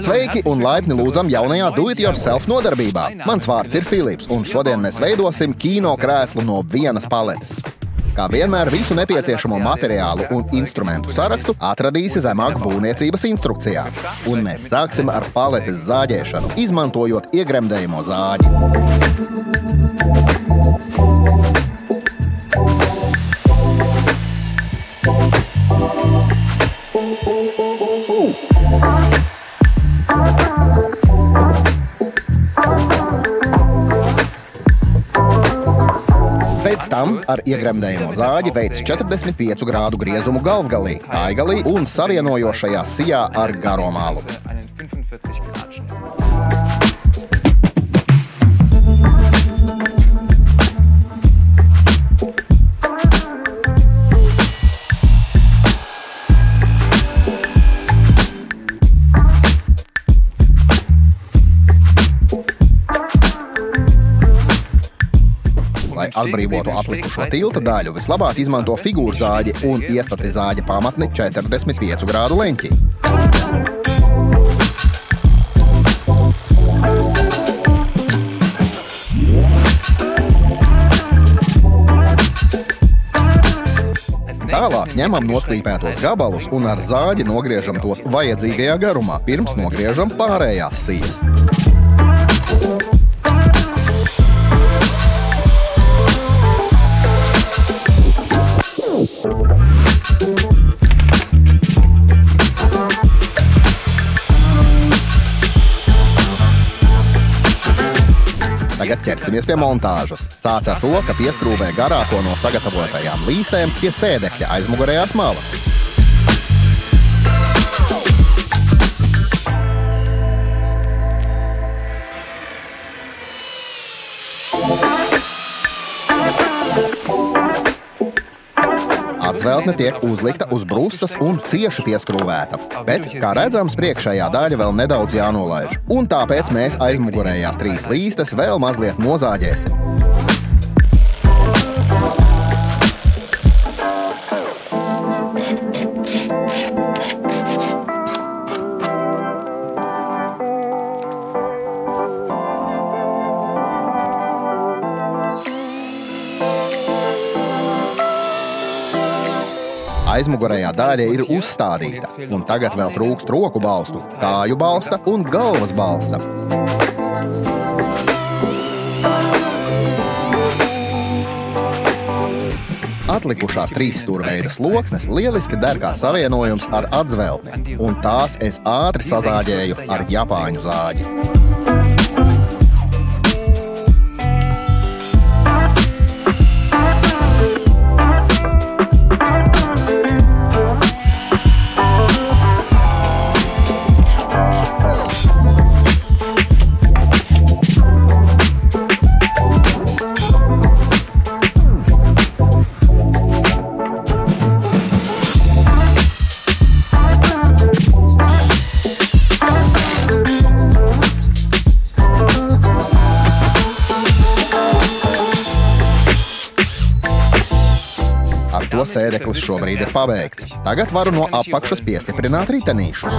Sveiki un laipni lūdzam jaunajā do-it-yourself nodarbībā. Mans vārds ir Filips, un šodien mēs veidosim kino krēslu no vienas paletes. Kā vienmēr visu nepieciešamo materiālu un instrumentu sarakstu atradīsi zemāk būvniecības instrukcijā. Un mēs sāksim ar paletes zāģēšanu, izmantojot iegremdējamo zāģi. Pēc tam ar iegremdējamo zāģi veic 45 grādu griezumu galvgalī, kājgalī un savienojošajā sijā ar garo malu. Lai atbrīvotu atlikušo tilta daļu, vislabāk izmanto figūru zāģi un iestati zāģa pamatni 45 grādu leņķī. Tālāk ņemam noslīpētos gabalus un ar zāģi nogriežam tos vajadzīgajā garumā, pirms nogriežam pārējās sijas. Tagad ķersimies pie montāžas. Sāc ar to, ka pieskrūvē garāko no sagatavotajām līstēm pie sēdekļa aizmugurējās malas. Atzveltne tiek uzlikta uz brusas un cieši pieskrūvēta, bet, kā redzams, priekšējā daļa vēl nedaudz jānolaiž. Un tāpēc mēs aizmugurējās 3 līstes vēl mazliet nozāģēsim. Aizmugurējā daļa ir uzstādīta, un tagad vēl trūkst roku balstu, kāju balsta un galvas balsta. Atlikušās 3 stūrveida sloksnes lieliski der kā savienojums ar atzveltni, un tās es ātri sazāģēju ar japāņu zāģi. Sēdeklis šobrīd ir pabeigts. Tagad varu no apakšas piestiprināt ritenīšus.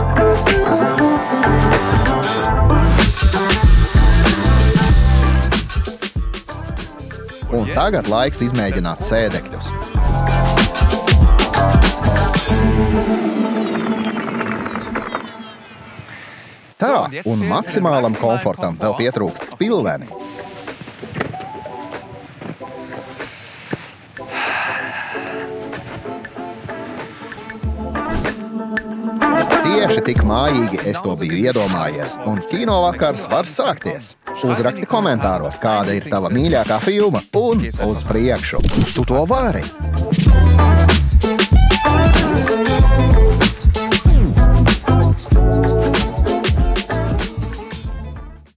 Un tagad laiks izmēģināt sēdekļus. Tā, un maksimālam komfortam vēl pietrūkst spilveni. Tieši tik mājīgi es to biju iedomājies, un kino vakars var sākties. Uzraksti komentāros, kāda ir tava mīļākā filma, un uz priekšu. Tu to vari!